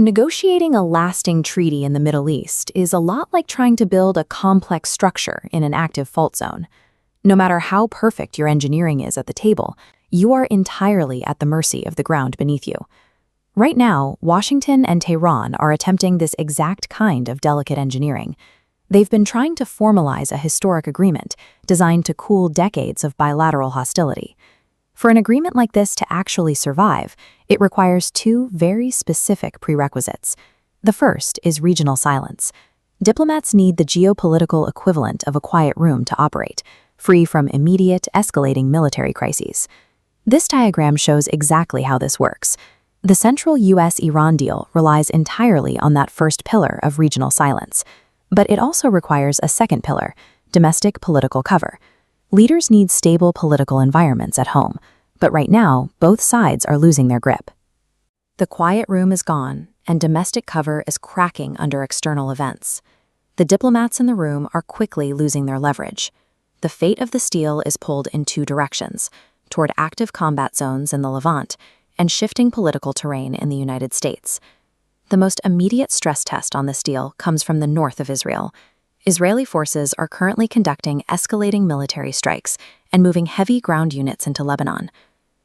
Negotiating a lasting treaty in the Middle East is a lot like trying to build a complex structure in an active fault zone. No matter how perfect your engineering is at the table, you are entirely at the mercy of the ground beneath you. Right now, Washington and Tehran are attempting this exact kind of delicate engineering. They've been trying to formalize a historic agreement designed to cool decades of bilateral hostility. For an agreement like this to actually survive, it requires two very specific prerequisites. The first is regional silence. Diplomats need the geopolitical equivalent of a quiet room to operate, free from immediate, escalating military crises. This diagram shows exactly how this works. The central US-Iran deal relies entirely on that first pillar of regional silence, but it also requires a second pillar, domestic political cover. Leaders need stable political environments at home, but right now, both sides are losing their grip. The quiet room is gone, and domestic cover is cracking under external events. The diplomats in the room are quickly losing their leverage. The fate of the steel is pulled in two directions, toward active combat zones in the Levant and shifting political terrain in the United States. The most immediate stress test on this deal comes from the north of Israel. Israeli forces are currently conducting escalating military strikes and moving heavy ground units into Lebanon.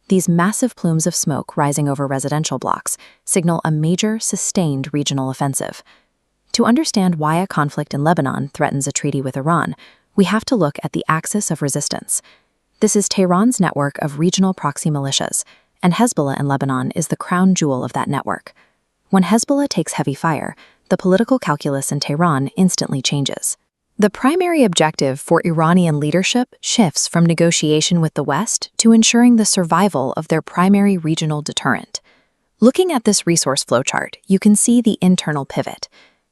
These massive plumes of smoke rising over residential blocks signal a major, sustained regional offensive. To understand why a conflict in Lebanon threatens a treaty with Iran, we have to look at the axis of resistance. This is Tehran's network of regional proxy militias, and Hezbollah in Lebanon is the crown jewel of that network. When Hezbollah takes heavy fire, the political calculus in Tehran instantly changes. The primary objective for Iranian leadership shifts from negotiation with the West to ensuring the survival of their primary regional deterrent. Looking at this resource flowchart, you can see the internal pivot.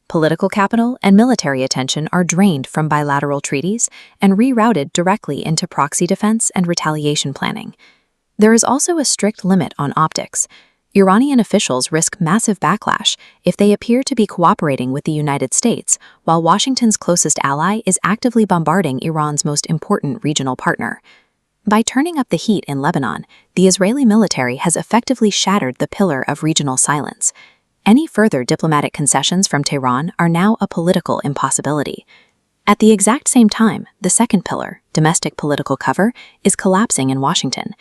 Political capital and military attention are drained from bilateral treaties and rerouted directly into proxy defense and retaliation planning. There is also a strict limit on optics. Iranian officials risk massive backlash if they appear to be cooperating with the United States, while Washington's closest ally is actively bombarding Iran's most important regional partner. By turning up the heat in Lebanon, the Israeli military has effectively shattered the pillar of regional silence. Any further diplomatic concessions from Tehran are now a political impossibility. At the exact same time, the second pillar, domestic political cover, is collapsing in Washington.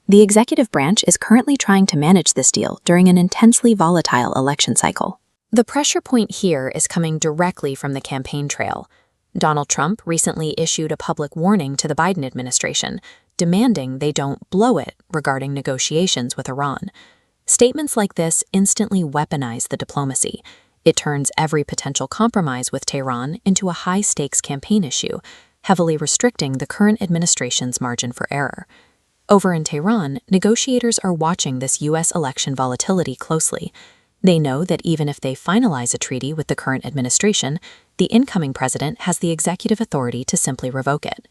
The executive branch is currently trying to manage this deal during an intensely volatile election cycle. The pressure point here is coming directly from the campaign trail. Donald Trump recently issued a public warning to the Biden administration, demanding they don't blow it regarding negotiations with Iran. Statements like this instantly weaponize the diplomacy. It turns every potential compromise with Tehran into a high-stakes campaign issue, heavily restricting the current administration's margin for error. Over in Tehran, negotiators are watching this U.S. election volatility closely. They know that even if they finalize a treaty with the current administration, the incoming president has the executive authority to simply revoke it.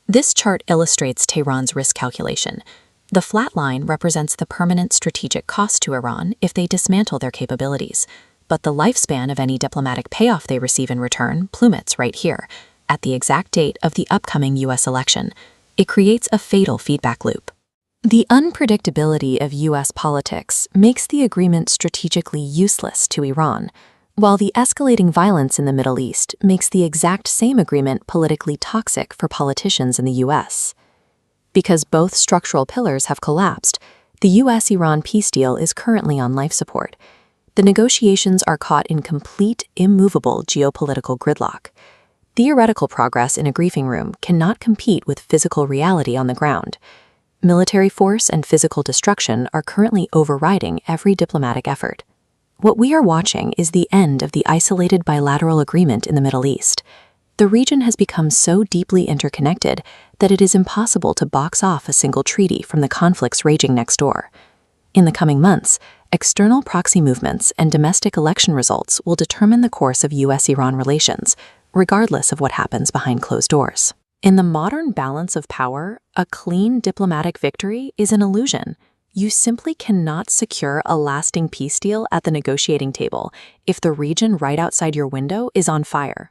This chart illustrates Tehran's risk calculation. The flat line represents the permanent strategic cost to Iran if they dismantle their capabilities, but the lifespan of any diplomatic payoff they receive in return plummets right here, at the exact date of the upcoming U.S. election. It creates a fatal feedback loop. The unpredictability of U.S. politics makes the agreement strategically useless to Iran, while the escalating violence in the Middle East makes the exact same agreement politically toxic for politicians in the U.S. Because both structural pillars have collapsed, the U.S.-Iran peace deal is currently on life support. The negotiations are caught in complete, immovable geopolitical gridlock. Theoretical progress in a briefing room cannot compete with physical reality on the ground. Military force and physical destruction are currently overriding every diplomatic effort. What we are watching is the end of the isolated bilateral agreement in the Middle East. The region has become so deeply interconnected that it is impossible to box off a single treaty from the conflicts raging next door. In the coming months, external proxy movements and domestic election results will determine the course of U.S.-Iran relations, regardless of what happens behind closed doors. In the modern balance of power, a clean diplomatic victory is an illusion. You simply cannot secure a lasting peace deal at the negotiating table if the region right outside your window is on fire.